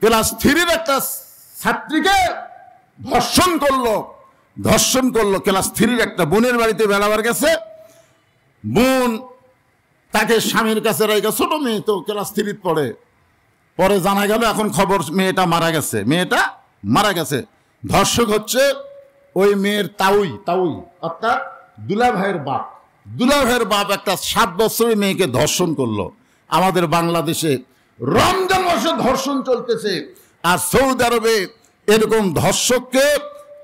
Class 3-র একটা ছাত্রীকে ধর্ষণ করলো ক্লাস 3-র একটা বোনের বাড়িতে বেড়াবার গেছে। বোন তাকে স্বামীর কাছে রেখে, ছোট মেয়ে তো ক্লাস 3 পড়ে, পরে জানা গেল এখন খবর মেয়েটা মারা গেছে। ধর্ষক হচ্ছে ওই মেয়ের তাউই অর্থাৎ দুলা ভাইয়ের বাপ একটা 7 বছরের মেয়েকে ধর্ষণ করলো। আমাদের বাংলাদেশে রমজান মাসে ধর্ষণ চলতেছে, আর সৌদি আরবে এরকম ধর্ষককে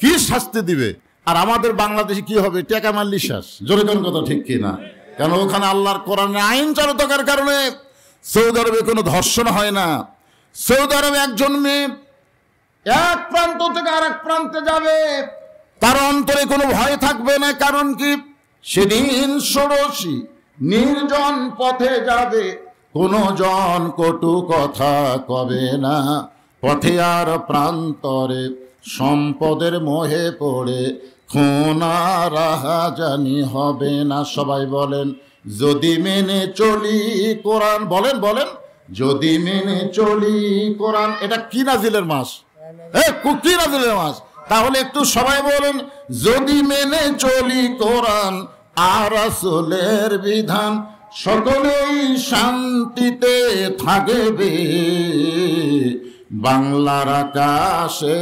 কি শাস্তি দিবে? আর আমাদের বাংলাদেশে কি হবে? টেকা মারলি শেষ। জোরে কোন কথা ঠিক কিনা? কারণ ওখানে আল্লাহর কোরআনের আইন চালু থাকার কারণে সৌদি আরবে কোনো ধর্ষণ হয় না। সৌদি আরবে একজন মেয়ে এক প্রান্ত থেকে আরেক প্রান্তে যাবে, তার অন্তরে কোনো ভয় থাকবে না। কারণ কি? সেদিন ষোড়শী নির্জন পথে যাবে, কোনো জন কটু কথা কবে না। পথে আর প্রান্তরে সম্পদের মোহে পড়ে খুনা রাহাজানি হবে না। সবাই বলেন যদি মেনে চলি কোরআন। বলেন যদি মেনে চলি কোরআন। এটা কি নাজিলের মাস? কি নাজিলের মাস? তাহলে একটু সবাই বলেন যদি মেনে চলি কোরআন আর রাসূলের বিধান, সকলেই শান্তিতে থাকবে। বাংলার আকাশে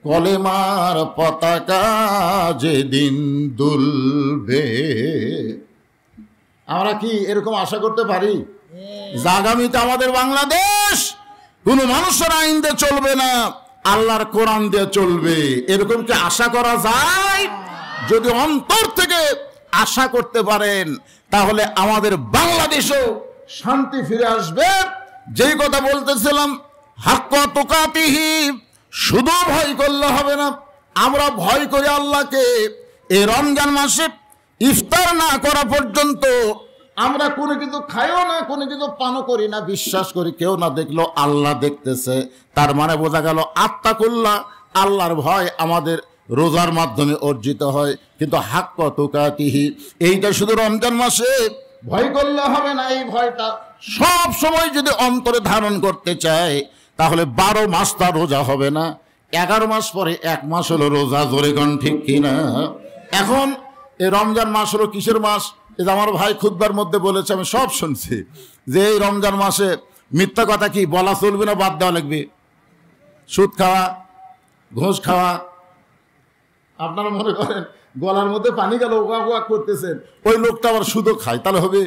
কলেমার পতাকা যেদিন দুলবে। আমরা কি এরকম আশা করতে পারি যে আগামীতে আমাদের বাংলাদেশ কোনো মানুষের আইন দিয়ে চলবে না, আল্লাহর কোরআন দিয়ে চলবে? এরকম কি আশা করা যায়? যদি অন্তর থেকে আশা করতে পারেন তাহলে আমাদের বাংলাদেশেও শান্তি ফিরে আসবে। যেই কথা বলতেছিলাম, হাক্কা তুকাতিহি, শুধু ভয় করলে হবে না, আমরা ভয় করি আল্লাহকে। এই রমজান মাসে ইফতার না করা পর্যন্ত আমরা কোনো কিছু খাইও না, কোনো কিছু পানও করি না, বিশ্বাস করি কেউ না দেখলো আল্লাহ দেখতেছে। তার মানে বোঝা গেল আত্তাকুল্লাহ, আল্লাহর ভয় আমাদের রোজার মাধ্যমে অর্জিত হয়। কিন্তু হাক্কা তুকাতিহি এইটা শুধু রমজান মাসে ভয় করলে হবে না। এই ভয়টা সব সময় যদি অন্তরে ধারণ করতে চায় তাহলে 12 মাস তার রোজা হবে না। 11 মাস পরে 1 মাস হলো রোজা। জোরে কোন ঠিক কিনা? এখন এই রমজান মাস হলো কিসের মাস? এটা আমার ভাই খুতবার মধ্যে বলেছে, আমি সব শুনছি, যে এই রমজান মাসে মিথ্যা কথা কি বলা চলবে না, বাদ দেওয়া লাগবে। সুদ খাওয়া, ঘুষ খাওয়া। আপনারা মনে করেন গলার মধ্যে পানি গেল, ওয়া ওয়া করতেছেন, ওই লোকটা আবার সুদও খায়, তাহলে হবে?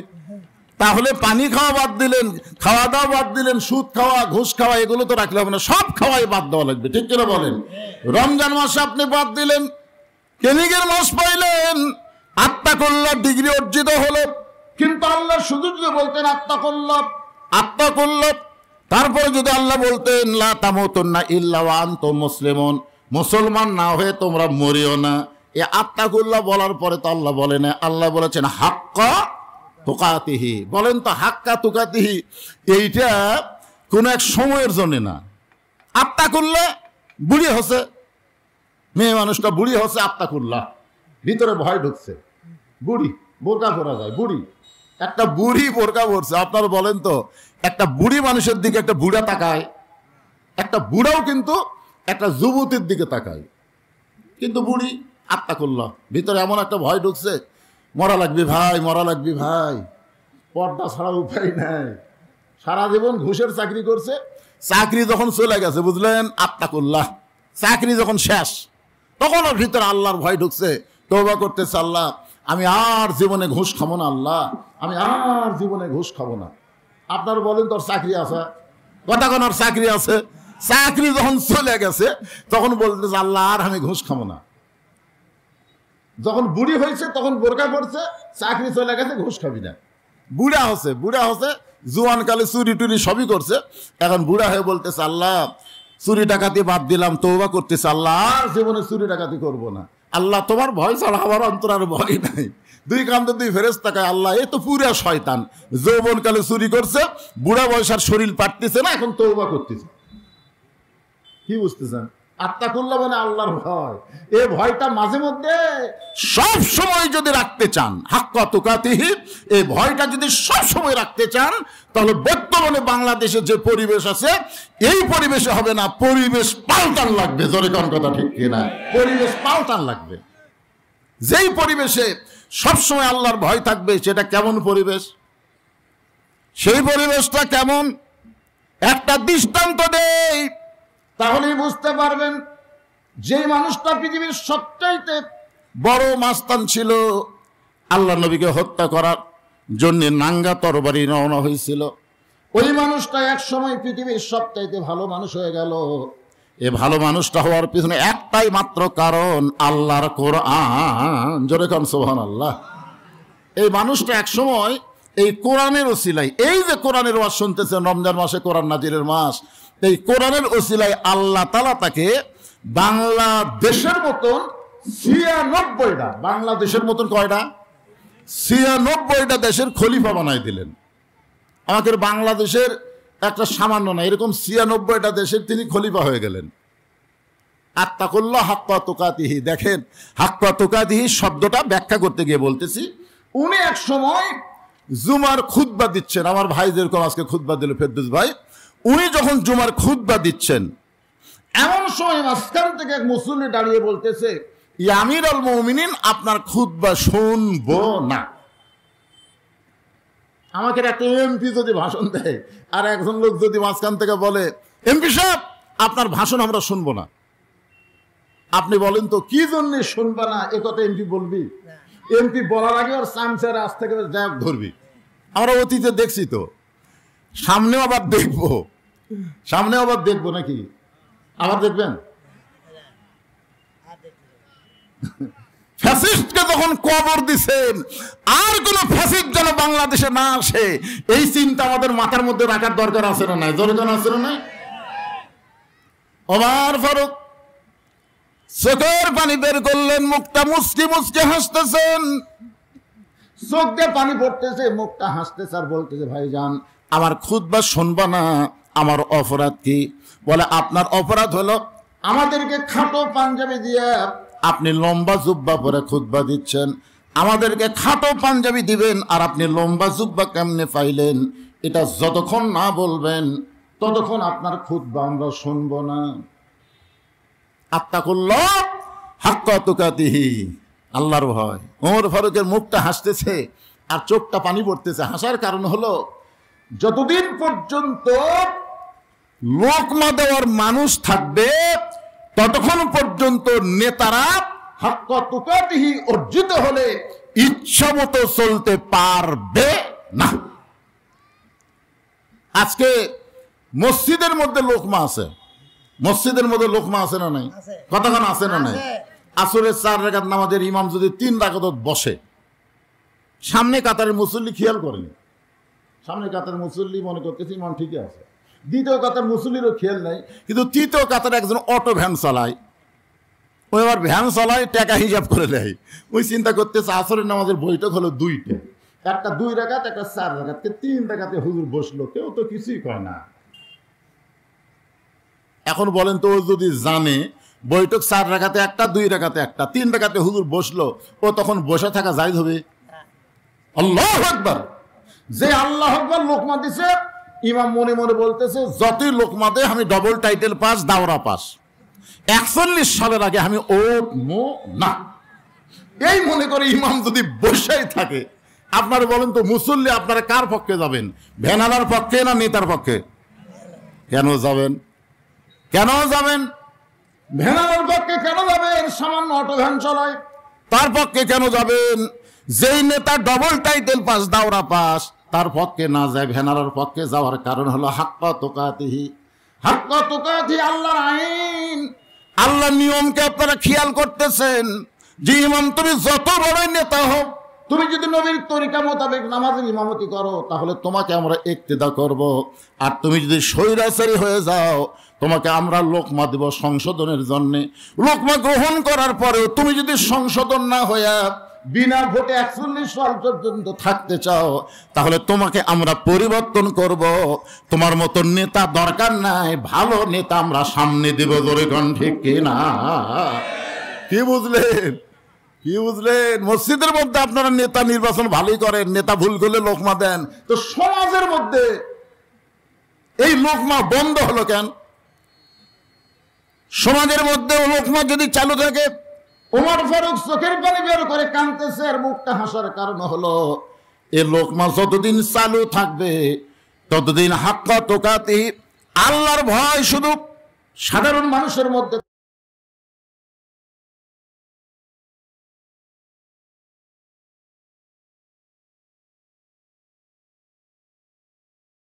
তাহলে পানি খাওয়া বাদ দিলেন, খাওয়া দাওয়া বাদ দিলেন, সুদ খাওয়া, ঘুষ খাওয়া এগুলো তো রাখলে হবে না, সব খাওয়াই বাদ দেওয়া লাগবে। ঠিক কিনা বলেন? রমজান মাসে আপনি বাদ দিলেন, কেনিগের মাস পাইলেন, আত্তাকুল্লাহ ডিগ্রি অর্জিত হলো। কিন্তু আল্লাহ শুধু যদি বলতেন আত্তাকুল্লাহ, তারপরে যদি আল্লাহ বলতেন লা তামুতুন্না ইল্লা ওয়া আনতুম মুসলিমুন, মুসলমান না হয়ে তোমরা মরিও না, এই আত্তাকুল্লাহ বলার পরে তো আল্লাহ বলেন, আল্লাহ বলেছেন হাক্কা তুকাতিহি। বলেন তো হাক্কা তুকাতিহি এইটা কোন এক সময়ের জন্য না। আত্তাকুল্লাহ বুড়ি হচ্ছে, মেয়ে মানুষটা বুড়ি হচ্ছে, আত্তাকুল্লাহ ভিতরে ভয় ঢুকছে। বুড়ি বোরকা পরা যায়, বুড়ি একটা বুড়ি বোরকা পরছে। আপনারা বলেন তো একটা বুড়ি মানুষের দিকে একটা বুড়া তাকায়, একটা বুড়াও কিন্তু একটা যুবতীর দিকে তাকায়, কিন্তু বুড়ি আত্তাকুল্লাহ ভিতরে এমন একটা ভয় ঢুকছে, মরা লাগবি ভাই, মরা লাগবি ভাই, পর্দা ছাড়া উপায় নাই। সারা জীবন ঘুষের চাকরি করছে, চাকরি যখন চলে গেছে বুঝলেন আত্তাকুল্লাহ, চাকরি যখন শেষ তখন ওর ভিতরে আল্লাহর ভয় ঢুকছে, তওবা করতেছে, আল্লাহ আমি আর জীবনে ঘুষ খাবো না, আল্লাহ আমি আর জীবনে ঘুষ খাবো না। আপনারা বলেন তোর চাকরি আছে, কথা কোন ওর চাকরি আছে, চাকরি যখন চলে গেছে তখন বলতেছে আল্লাহ আর আমি ঘুষ খাবো না। যখন বুড়ি হয়েছে তখন বোরকা পড়ছে, চাকরি চলে গেছে, ঘুষ খাবি না। বুড়া হচ্ছে জোয়ানকালে চুরি টুরি সবই করছে, এখন বুড়া হয়ে বলতেছে আল্লাহ চুরি ডাকাতি বাদ দিলাম, তওবা করতেছে, আল্লাহ আর জীবনে চুরি ডাকাতি করবো না। আল্লাহ তোমার ভয় ছাড়া আমার অন্তর আর ভয় নাই। দুই কান্দে দুই ফেরেশতা কয় আল্লাহ এ তো পুরা শয়তান, যৌবনকালে চুরি করছে, বুড়া বয়সার শরীর পাটতেছে না, এখন তওবা করতেছে। কি বুঝতেছেন? আত্তাকুল্লাহ মানে আল্লাহর ভয়। এই ভয়টা মাঝে মধ্যে সব সময় যদি রাখতে চান, হাক্কা তুকাতিহি, এই ভয়টা যদি সব সময় রাখতে চান, তাহলে বর্তমানে বাংলাদেশে যে পরিবেশ আছে এই পরিবেশে হবে না, পরিবেশ পাল্টান লাগবে। জোরে কোন কথা ঠিক কিনা? পরিবেশ পাল্টান লাগবে। যেই পরিবেশে সবসময় আল্লাহর ভয় থাকবে সেটা কেমন পরিবেশ? সেই পরিবেশটা কেমন একটা দৃষ্টান্ত দেই, তাহলেই বুঝতে পারবেন। যে মানুষটা পৃথিবীর সবচাইতে বড় মাস্তান ছিল, আল্লাহ নবীকে হত্যা করার জন্য নাঙ্গা তরবারি রওনা হয়েছিল, ওই মানুষটা এক সময় পৃথিবীর সবচাইতে ভালো মানুষ হয়ে গেল। এই ভালো মানুষটা হওয়ার পিছনে একটাই মাত্র কারণ, আল্লাহর কোরআন। জোরে কোন সুবহানাল্লাহ। এই মানুষটা এক সময় এই কোরআনের ওসিলায়, এই যে কোরআনের ওয়াজ শুনতেছেন, রমজান মাসে কোরআন নাজিরের মাস, এই কোরআনের ওসিলায় আল্লাহ তাআলা তাকে বাংলাদেশের মতন ৯৬টা, বাংলাদেশের মতন কয়টা? ৯৬টা দেশের খলিফা বানাই দিলেন। আমাদের বাংলাদেশের একটা সামান্য না, এরকম ৯৬টা দেশের তিনি খলিফা হয়ে গেলেন। আত্তাকুল্লাহ হাক্কা তুকাতিহি। দেখেন, হাক্কা তুকাতিহি শব্দটা ব্যাখ্যা করতে গিয়ে বলতেছি, উনি এক সময় জুমার খুতবা দিচ্ছেন। আমার ভাই যেরকম আজকে খুতবা দিল ফেরদৌস ভাই, উনি যখন জুমার খুতবা দিচ্ছেন, এমন সময় মাঝখান থেকে এক মুসল্লি দাঁড়িয়ে বলতেছে, ইয়া আমিরুল মুমিনিন, আপনার খুতবা শুনবো না। আমাকে একটা এমপি যদি ভাষণ দেয় আর একজন লোক যদি মাঝখান থেকে বলে, এমপি সাহেব আপনার ভাষণ আমরা শুনবো না, আপনি বলেন তো কি জন্য শুনবা না? এ কথা এমপি বলবি? এমপি বলার আগে ওর চামচার আজ থেকে যাক ধরবি। আমরা অতীতে দেখছি তো, সামনেও আবার দেখবো, সামনেও আবার দেখবো নাকি? আবার দেখবেন। ফ্যাসিস্টকে যখন কবর দিছেন, আর কোন ফ্যাসিস্ট যেন বাংলাদেশে না আসে, এই চিন্তা আমাদের মাথার মধ্যে রাখার দরকার আছে না নাই? জোরে জন আছে না নাই? ওমর ফারুক চোখের পানি বের করলেন, মুখটা মুচকি মুচকি হাসতেছেন, চোখ দিয়ে পানি পড়তেছে, মুখটা হাসতেছে আর বলতেছে, ভাইজান আমার খুতবা শুনবা না? আমার অপরাধ কি? বলে, আপনার অপরাধ হলো আমাদেরকে খাটো পাঞ্জাবি দিয়ে আপনি লম্বা জুব্বা পরে খুতবা দিচ্ছেন। আমাদেরকে খাটো পাঞ্জাবি দিবেন আর আপনি লম্বা জুব্বা কেমনে পাইলেন? এটা যতক্ষণ না বলবেন ততক্ষণ আপনার খুতবা আমরা শুনবো না। আত্তাকুল্লাহ হাক্কা তুকাতিহি, আল্লাহর ভয়। ওমর ফারুকের মুখটা হাসতেছে আর চোখটা পানি পড়তেছে। হাসার কারণ হলো, যতদিন পর্যন্ত লোকমা দেওয়ার মানুষ থাকবে ততক্ষণ পর্যন্ত নেতারা হাক্কা তুকাতিহি অর্জিত হলে ইচ্ছা মতো চলতে পারবে না। আজকে মসজিদের মধ্যে লোকমা আছে, মসজিদের মধ্যে লোকমা আছে না নাই? কতক্ষণ আছে না নাই? আসরের 4 রাকাত নামাজের ইমাম যদি 3 রাকাত বসে, সামনে কাতারের মুসল্লি খেয়াল করেনি, সামনে কাতারের মুসল্লি মনে করতেছে ইমাম ঠিকই আছে, দ্বিতীয় কাতার মুসল্লিরও খেয়াল নাই, কিন্তু তৃতীয় কাতারে একজন অটো ভ্যান চালায়, ওই আবার ভ্যান চালায় টাকা হিসাব করে দেয়। ওই চিন্তা করতেছে আসরের নামাজের বৈঠক হলো 2টা, একটা 2 রাকাত, একটা 4 রাকাত, 3 রাকাতে হুজুর বসলো, কেউ তো কিছুই কয় না। এখন বলেন তো, ও যদি জানে বৈঠক 4 রাকাতে একটা, 2 রাকাতে একটা, 3 রাকাতে হুজুর বসলো, ও তখন বসে থাকা জায়েজ হবে? আল্লাহু আকবার। যে আল্লাহু আকবার লোকমা দিছে, ইমাম মনে মনে বলতেছে, যতই লোকমা দে আমি ডবল টাইটেল পাস, দাওরা পাস, 41 সালের আগে আমি উঠবো না। এই মনে করে ইমাম যদি বসেই থাকে, আপনারা বলেন তো মুসল্লি আপনারা কার পক্ষে যাবেন? ভ্যানালার পক্ষে না নেতার পক্ষে? কেন যাবেন? কেন যাবেন? ভ্যানালার পক্ষে কেন যাবেন? সামান্য অটো ভ্যান চালায়, তার পক্ষে কেন যাবেন? যেই নেতা ডবল টাইটেল পাস, দাওরা পাস, তার পক্ষে না যায়, ভ্যানালার পক্ষে যাওয়ার কারণ হলো হাক্কা তুকাতিহি। হাক্কা তুকাতিহি আল্লাহর আইন, আল্লাহর নিয়মকে আপনারা খেয়াল করতেছেন। যে ইমাম তুমি যত বড় নেতা হোক, তুমি যদি নবীর তরিকা মোতাবেক নামাজের ইমামতি করো, তাহলে তোমাকে আমরা ইক্তেদা করব। আর তুমি যদি স্বৈরাচারী হয়ে যাও, তোমাকে আমরা লোকমা দেব সংশোধনের জন্য। লোকমা গ্রহণ করার পরেও তুমি যদি সংশোধন না হইয়া বিনা ভোটে 41 সাল পর্যন্ত থাকতে চাও, তাহলে তোমাকে আমরা পরিবর্তন করব। তোমার মতো নেতা দরকার নাই, ভালো নেতা আমরা সামনে দেব। জোরে কোন ঠিক কিনা? কি বুঝলেন? কি বুঝলেন? মসজিদের মধ্যে আপনারা নেতা নির্বাচন ভালোই করেন, নেতা ভুল করলে লোকমা দেন, তো সমাজের মধ্যে এই লোকমা বন্ধ হলো কেন? সমাজের মধ্যে লোকমা যদি চালু থাকে, ওমর ফারুক চোখের পানি বের করে কাঁদতেছে আর মুখটা হাসার কারণ হলো এই লোকমা যতদিন চালু থাকবে ততদিন হাক্কা তোকাতি, আল্লাহর ভয় শুধু সাধারণ মানুষের মধ্যে